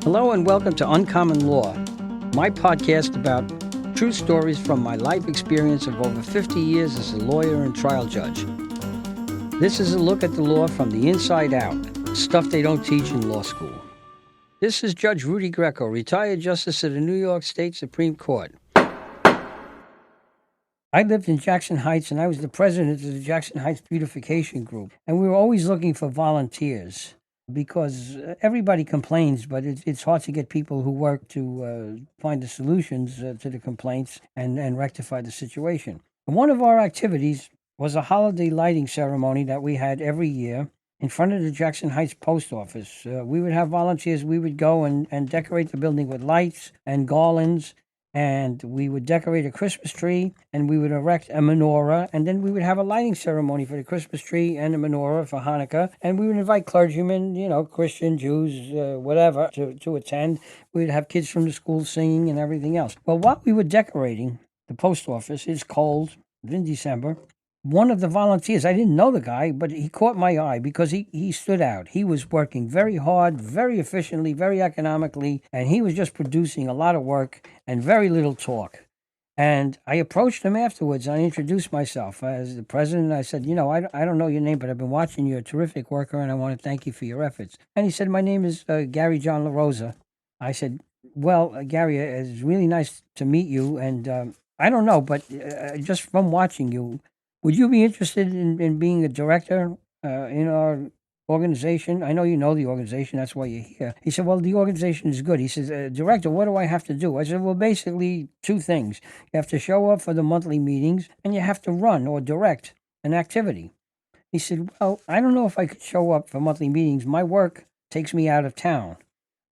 Hello and welcome to Uncommon Law, my podcast about true stories from my life experience of over 50 years as a lawyer and trial judge. This is a look at the law from the inside out, stuff they don't teach in law school. This is Judge Rudy Greco, retired Justice of the New York State Supreme Court. I lived in Jackson Heights, and I was the president of the Jackson Heights Beautification Group. And we were always looking for volunteers because everybody complains, but it's hard to get people who work to find the solutions to the complaints and rectify the situation. And one of our activities was a holiday lighting ceremony that we had every year in front of the Jackson Heights Post Office. We would have volunteers. We would go and decorate the building with lights and garlands. And we would decorate a Christmas tree, and we would erect a menorah, and then we would have a lighting ceremony for the Christmas tree and the menorah for Hanukkah, and we would invite clergymen, Christian, Jews, whatever, to attend. We would have kids from the school singing and everything else. Well, while we were decorating the post office, it's cold, it's in December, one of the volunteers, I didn't know the guy, but he caught my eye because he stood out. He was working very hard, very efficiently, very economically, and he was just producing a lot of work and very little talk. And I approached him afterwards, and I introduced myself as the president. I said, I don't know your name, but I've been watching you. You're a terrific worker, and I want to thank you for your efforts. And he said, my name is Gary John LaRosa. I said, well, Gary, it's really nice to meet you, and I don't know, but just from watching you, would you be interested in being a director in our organization? I know you know the organization. That's why you're here. He said, well, the organization is good. He says, director, what do I have to do? I said, well, basically two things. You have to show up for the monthly meetings, and you have to run or direct an activity. He said, well, I don't know if I could show up for monthly meetings. My work takes me out of town.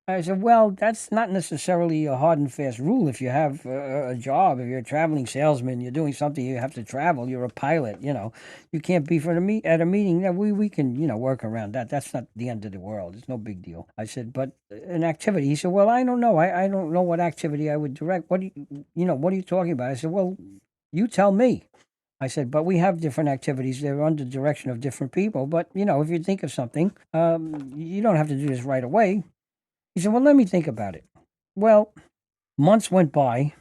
I said, well, that's not necessarily a hard and fast rule. If you have a job, if you're a traveling salesman, you're doing something, you have to travel, you're a pilot, you can't be at a meeting. Yeah, we can, work around that. That's not the end of the world. It's no big deal. I said, but an activity. He said, well, I don't know. I don't know what activity I would direct. What are you talking about? I said, well, you tell me. I said, but we have different activities. They're under direction of different people. But, if you think of something, you don't have to do this right away. He said, well, let me think about it. Well, months went by,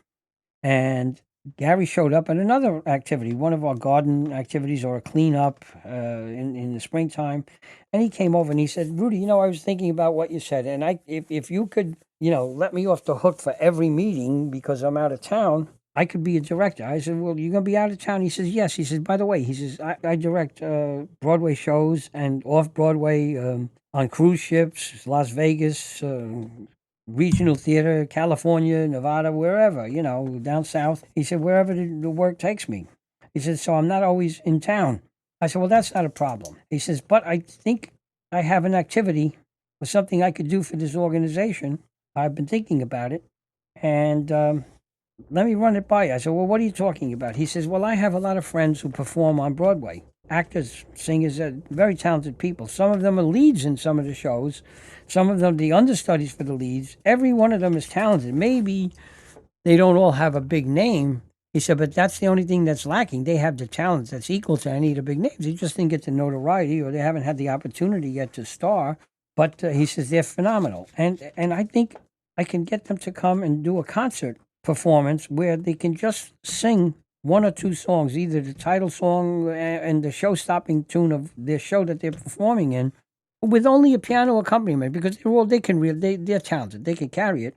and Gary showed up at another activity, one of our garden activities or a cleanup in the springtime. And he came over and he said, Rudy, I was thinking about what you said. And if you could, let me off the hook for every meeting because I'm out of town, I could be a director. I said, well, you're going to be out of town? He says, yes. He says, by the way, I direct Broadway shows and off-Broadway on cruise ships, Las Vegas, regional theater, California, Nevada, wherever, down south. He said, wherever the work takes me. He said, so I'm not always in town. I said, well, that's not a problem. He says, but I think I have an activity or something I could do for this organization. I've been thinking about it, and let me run it by you. I said, well, what are you talking about? He says, well, I have a lot of friends who perform on Broadway. Actors, singers, very talented people. Some of them are leads in some of the shows. Some of them, the understudies for the leads. Every one of them is talented. Maybe they don't all have a big name. He said, but that's the only thing that's lacking. They have the talent that's equal to any of the big names. They just didn't get the notoriety, or they haven't had the opportunity yet to star. But he says they're phenomenal. And I think I can get them to come and do a concert performance where they can just sing one or two songs, either the title song and the show-stopping tune of their show that they're performing in, with only a piano accompaniment, because they're talented. They can carry it.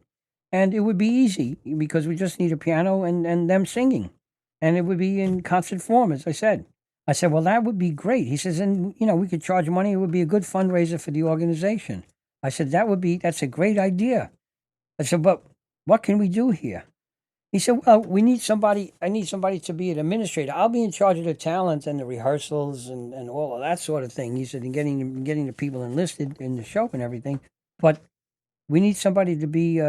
And it would be easy because we just need a piano and them singing. And it would be in concert form, as I said. I said, well, that would be great. He says, and, we could charge money. It would be a good fundraiser for the organization. I said, that's a great idea. I said, but what can we do here? He said, well, I need somebody to be an administrator. I'll be in charge of the talent and the rehearsals and all of that sort of thing. He said, and getting the people enlisted in the show and everything. But we need somebody to be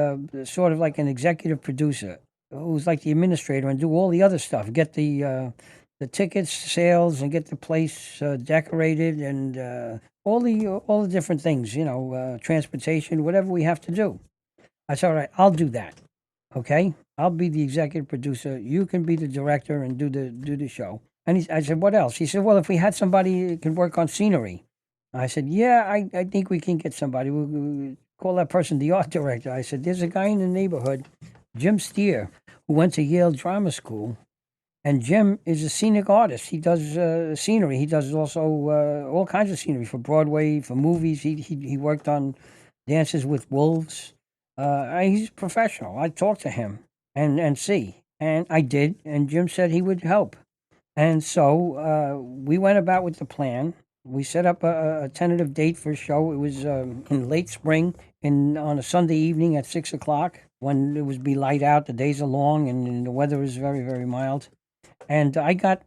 sort of like an executive producer who's like the administrator and do all the other stuff. Get the tickets, sales, and get the place decorated and all the different things, transportation, whatever we have to do. I said, all right, I'll do that. Okay, I'll be the executive producer. You can be the director and do the show. And I said, what else? He said, well, if we had somebody who can work on scenery. I said, yeah, I think we can get somebody. call that person the art director. I said, there's a guy in the neighborhood, Jim Steer, who went to Yale Drama School. And Jim is a scenic artist. He does scenery. He does also all kinds of scenery for Broadway, for movies. He worked on Dances with Wolves. He's a professional. I talked to him and see. And I did. And Jim said he would help. And so we went about with the plan. We set up a tentative date for a show. It was in late spring on a Sunday evening at 6 o'clock when it would be light out. The days are long and the weather is very, very mild. And I got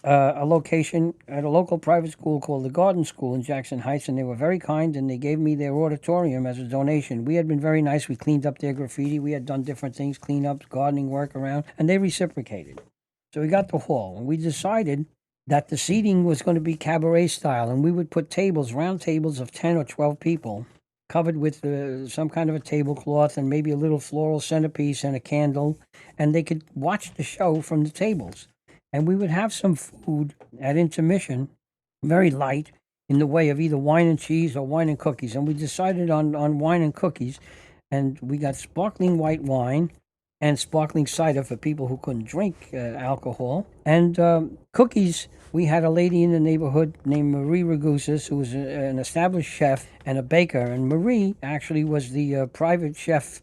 a location at a local private school called the Garden School in Jackson Heights, and they were very kind, and they gave me their auditorium as a donation. We had been very nice. We cleaned up their graffiti. We had done different things, cleanups, gardening work around, and they reciprocated. So we got the hall, and we decided that the seating was going to be cabaret style, and we would put tables, round tables of 10 or 12 people, covered with some kind of a tablecloth and maybe a little floral centerpiece and a candle, and they could watch the show from the tables. And we would have some food at intermission, very light, in the way of either wine and cheese or wine and cookies. And we decided on wine and cookies, and we got sparkling white wine and sparkling cider for people who couldn't drink alcohol. And cookies, we had a lady in the neighborhood named Marie Ragusis, who was an established chef and a baker. And Marie actually was the private chef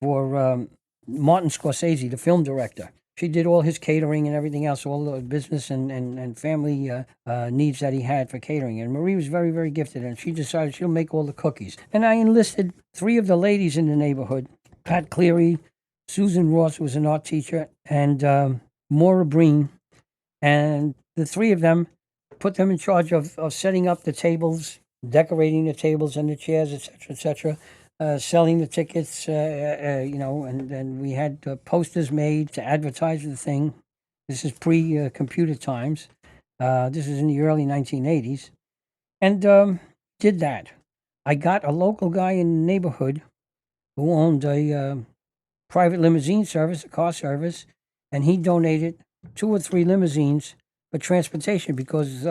for Martin Scorsese, the film director. She did all his catering and everything else, all the business and family needs that he had for catering. And Marie was very, very gifted, and she decided she'll make all the cookies. And I enlisted 3 of the ladies in the neighborhood, Pat Cleary, Susan Ross, who was an art teacher, and Maura Breen. And the 3 of them, put them in charge of setting up the tables, decorating the tables and the chairs, etc., selling the tickets, and we had posters made to advertise the thing. This is pre-computer times. This is in the early 1980s. And did that. I got a local guy in the neighborhood who owned a private limousine service, a car service, and he donated 2 or 3 limousines for transportation because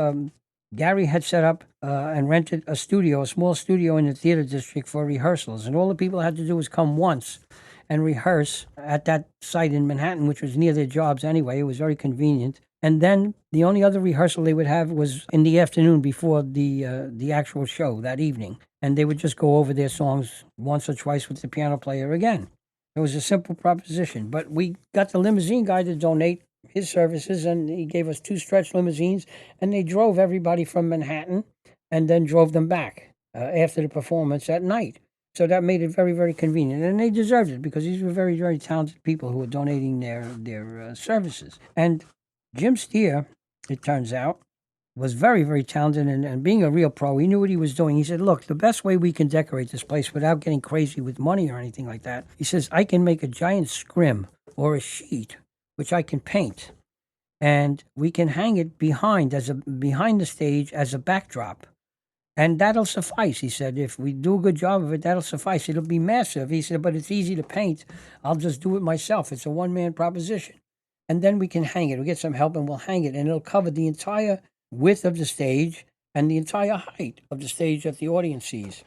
Gary had set up and rented a small studio in the theater district for rehearsals. And all the people had to do was come once and rehearse at that site in Manhattan, which was near their jobs anyway. It was very convenient. And then the only other rehearsal they would have was in the afternoon before the actual show that evening. And they would just go over their songs once or twice with the piano player again. It was a simple proposition. But we got the limousine guy to donate his services, and he gave us 2 stretch limousines, and they drove everybody from Manhattan and then drove them back after the performance at night. So that made it very, very convenient, and they deserved it because these were very, very talented people who were donating their services. And Jim Steer, it turns out, was very, very talented, and being a real pro, he knew what he was doing. He said, look, the best way we can decorate this place without getting crazy with money or anything like that, he says, I can make a giant scrim or a sheet which I can paint, and we can hang it behind the stage as a backdrop, and that'll suffice. He said, if we do a good job of it, that'll suffice. It'll be massive. He said, but it's easy to paint. I'll just do it myself. It's a one-man proposition, and then we can hang it. We'll get some help, and we'll hang it, and it'll cover the entire width of the stage and the entire height of the stage that the audience sees.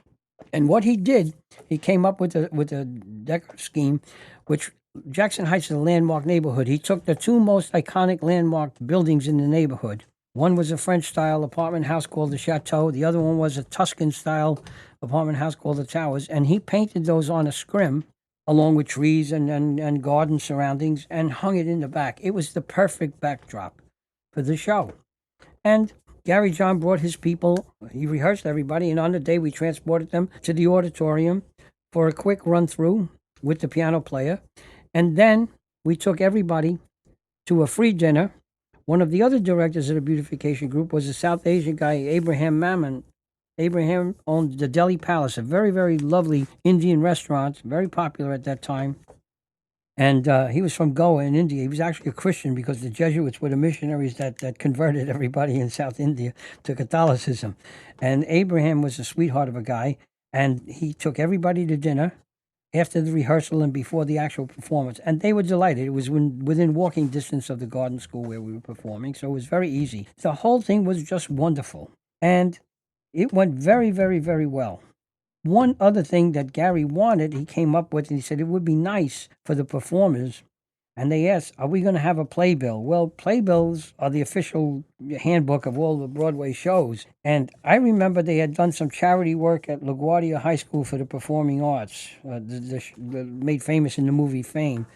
And what he did, he came up with a decorative scheme, which Jackson Heights is a landmark neighborhood. He took the 2 most iconic landmark buildings in the neighborhood. One was a French-style apartment house called the Chateau. The other one was a Tuscan-style apartment house called the Towers. And he painted those on a scrim, along with trees and garden surroundings, and hung it in the back. It was the perfect backdrop for the show. And Gary John brought his people. He rehearsed everybody, and on the day we transported them to the auditorium for a quick run-through with the piano player. And then we took everybody to a free dinner. One of the other directors of the beautification group was a South Asian guy, Abraham Mammon. Abraham owned the Delhi Palace, a very, very lovely Indian restaurant, very popular at that time. And he was from Goa in India. He was actually a Christian because the Jesuits were the missionaries that converted everybody in South India to Catholicism. And Abraham was a sweetheart of a guy, and he took everybody to dinner after the rehearsal and before the actual performance. And they were delighted. It was within walking distance of the Garden School where we were performing, so it was very easy. The whole thing was just wonderful. And it went very, very, very well. one other thing that Gary wanted, he came up with, and he said it would be nice for the performers. And they asked, "Are we going to have a playbill?" Well, playbills are the official handbook of all the Broadway shows. And I remember they had done some charity work at LaGuardia High School for the Performing Arts, made famous in the movie Fame.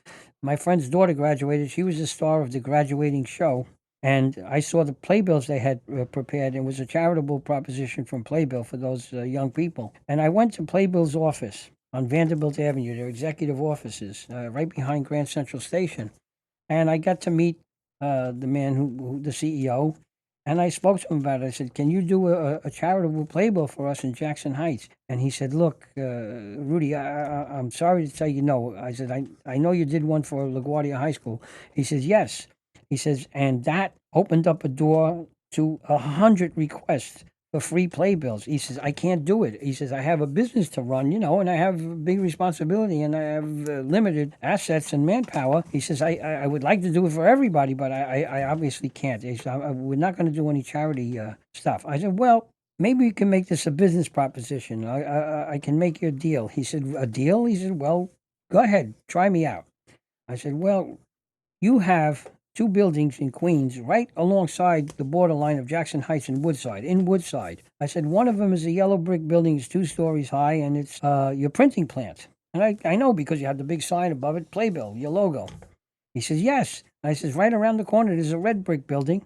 My friend's daughter graduated. She was the star of the graduating show. And I saw the playbills they had prepared. It was a charitable proposition from Playbill for those young people. And I went to Playbill's office on Vanderbilt Avenue, their executive offices, right behind Grand Central Station. And I got to meet the man the CEO, and I spoke to him about it. I said, "Can you do a charitable playbill for us in Jackson Heights?" And he said, "Look, Rudy, I'm sorry to tell you no." I said, I know you did one for LaGuardia High School." He says, "Yes." He says, and that opened up a door to 100 requests for free playbills. He says, "I can't do it." He says, "I have a business to run, and I have a big responsibility, and I have limited assets and manpower." He says, I would like to do it for everybody, but I obviously can't." He said, "We're not going to do any charity stuff." I said, "Well, maybe you can make this a business proposition. I can make you a deal." He said, "A deal?" He said, "Well, go ahead, try me out." I said, "Well, you have two buildings in Queens right alongside the borderline of Jackson Heights and Woodside, in Woodside." I said, "One of them is a yellow brick building, it's 2 stories high, and it's your printing plant." And I know because you have the big sign above it, Playbill, your logo. He says, "Yes." I says, "Right around the corner, there's a red brick building,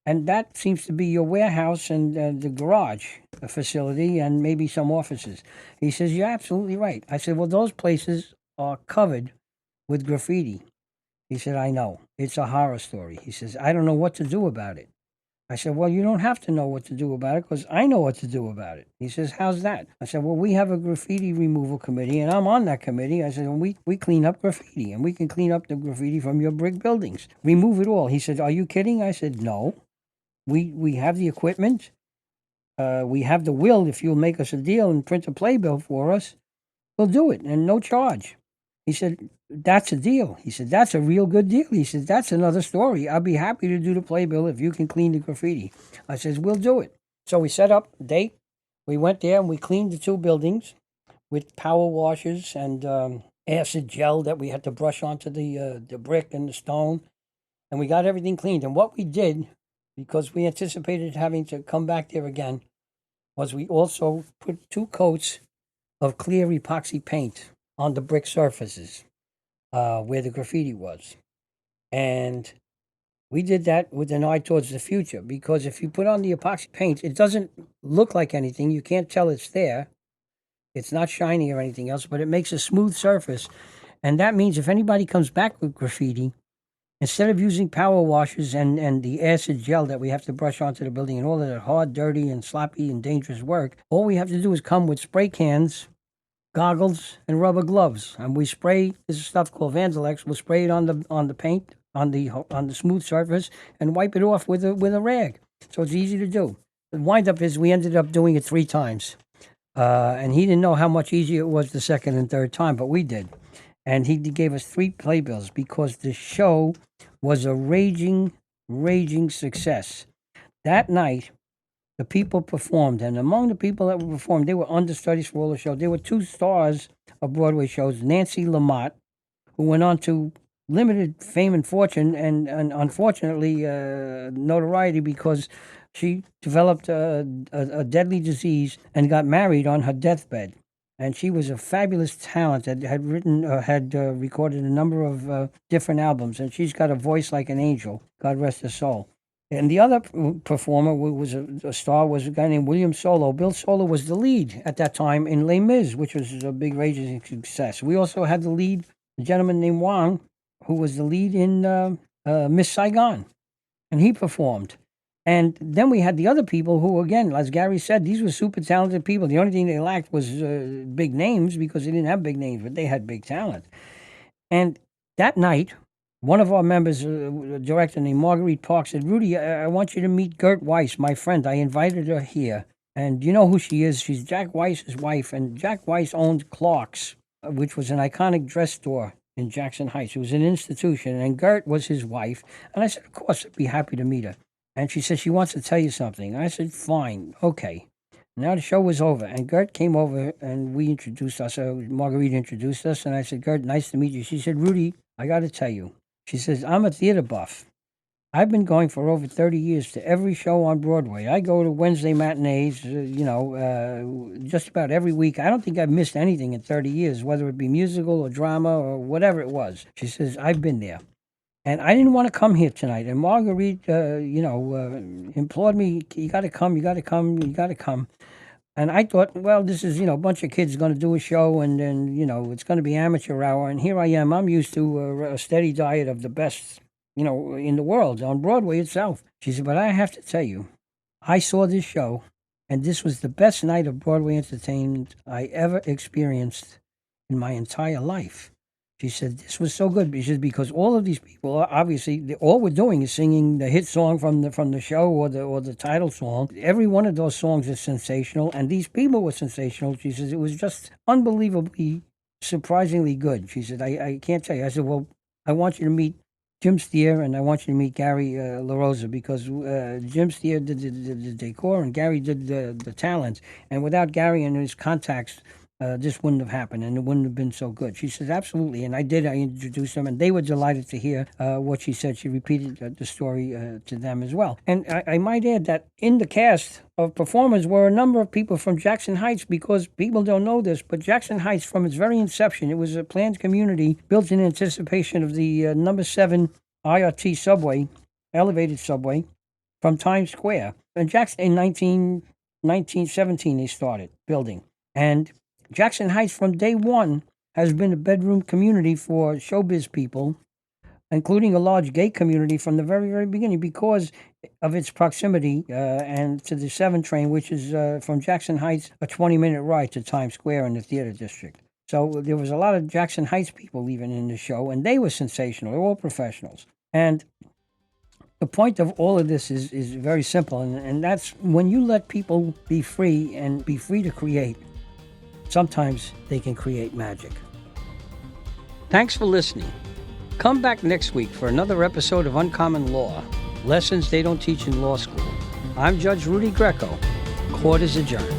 and that seems to be your warehouse and the garage facility and maybe some offices." He says, "You're absolutely right." I said, "Well, those places are covered with graffiti." He said, "I know. It's a horror story." He says, "I don't know what to do about it." I said, "Well, you don't have to know what to do about it because I know what to do about it." He says, "How's that?" I said, "Well, we have a graffiti removal committee, and I'm on that committee." I said, we clean up graffiti, and we can clean up the graffiti from your brick buildings. Remove it all." He said, "Are you kidding?" I said, "No. We have the equipment. We have the will. If you'll make us a deal and print a playbill for us, we'll do it, and no charge." He said, "That's a deal." He said, "That's a real good deal." He said, "That's another story. I'll be happy to do the playbill if you can clean the graffiti." I says, "We'll do it." So we set up a date. We went there and we cleaned the two buildings with power washers and acid gel that we had to brush onto the brick and the stone. And we got everything cleaned. And what we did, because we anticipated having to come back there again, was we also put 2 coats of clear epoxy paint on the brick surfaces where the graffiti was. And we did that with an eye towards the future because if you put on the epoxy paint, it doesn't look like anything. You can't tell it's there. It's not shiny or anything else, but it makes a smooth surface. And that means if anybody comes back with graffiti, instead of using power washers and the acid gel that we have to brush onto the building and all of that hard, dirty, and sloppy and dangerous work, all we have to do is come with spray cans, goggles, and rubber gloves, and we spray this stuff called Vandalex. We'll spray it on the paint on the smooth surface and wipe it off with a rag. So it's easy to do. The wind up is we ended up doing it 3 times, and he didn't know how much easier it was the second and third time, but we did. And he gave us 3 playbills because the show was a raging, raging success. That night, the people performed, and among the people that were performed, they were understudies for all the shows. There were 2 stars of Broadway shows, Nancy Lamott, who went on to limited fame and fortune, and unfortunately notoriety because she developed a deadly disease and got married on her deathbed. And she was a fabulous talent that had recorded a number of different albums, and she's got a voice like an angel. God rest her soul. And the other performer was a star was a guy named William Solo. Bill Solo was the lead at that time in Les Mis, which was a big raging success. We also had the lead, a gentleman named Wang, who was the lead in Miss Saigon, and he performed. And then we had the other people who, again, as Gary said, these were super talented people. The only thing they lacked was big names because they didn't have big names, but they had big talent. And that night, one of our members, a director named Marguerite Park, said, "Rudy, I want you to meet Gert Weiss, my friend. I invited her here. And you know who she is. She's Jack Weiss's wife. And Jack Weiss owned Clark's, which was an iconic dress store in Jackson Heights. It was an institution. And Gert was his wife. And I said, of course, I'd be happy to meet her. And she said, she wants to tell you something. I said, fine, okay. Now the show was over, and Gert came over, and we introduced ourselves. Marguerite introduced us, and I said, Gert, nice to meet you. She said, Rudy, I got to tell you. She says, I'm a theater buff. I've been going for over 30 years to every show on Broadway. I go to Wednesday matinees, just about every week. I don't think I've missed anything in 30 years, whether it be musical or drama or whatever it was. She says, I've been there. And I didn't want to come here tonight. And Marguerite, implored me, you got to come, you got to come, you got to come. And I thought, well, this is, a bunch of kids going to do a show, and then, it's going to be amateur hour. And here I am. I'm used to a steady diet of the best, in the world, on Broadway itself. She said, but I have to tell you, I saw this show, and this was the best night of Broadway entertainment I ever experienced in my entire life. She said, this was so good. She said, because all of these people, obviously, all we're doing is singing the hit song from the show or the title song. Every one of those songs is sensational, and these people were sensational. She says, it was just unbelievably, surprisingly good. She said, I can't tell you. I said, well, I want you to meet Jim Steer, and I want you to meet Gary LaRosa, because Jim Steer did the decor, and Gary did the talent. And without Gary and his contacts, this wouldn't have happened, and it wouldn't have been so good. She says, absolutely, and I did. I introduced them, and they were delighted to hear what she said. She repeated the story to them as well. And I might add that in the cast of performers were a number of people from Jackson Heights, because people don't know this, but Jackson Heights, from its very inception, it was a planned community built in anticipation of the number 7 IRT subway, elevated subway, from Times Square. And Jackson, in 1917, they started building. And Jackson Heights, from day one, has been a bedroom community for showbiz people, including a large gay community from the very, very beginning, because of its proximity and to the 7 train, which is from Jackson Heights, a 20-minute ride to Times Square in the theater district. So there was a lot of Jackson Heights people even in the show, and they were sensational. They were all professionals. And the point of all of this is very simple, and that's when you let people be free and be free to create, sometimes they can create magic. Thanks for listening. Come back next week for another episode of Uncommon Law, lessons they don't teach in law school. I'm Judge Rudy Greco. Court is adjourned.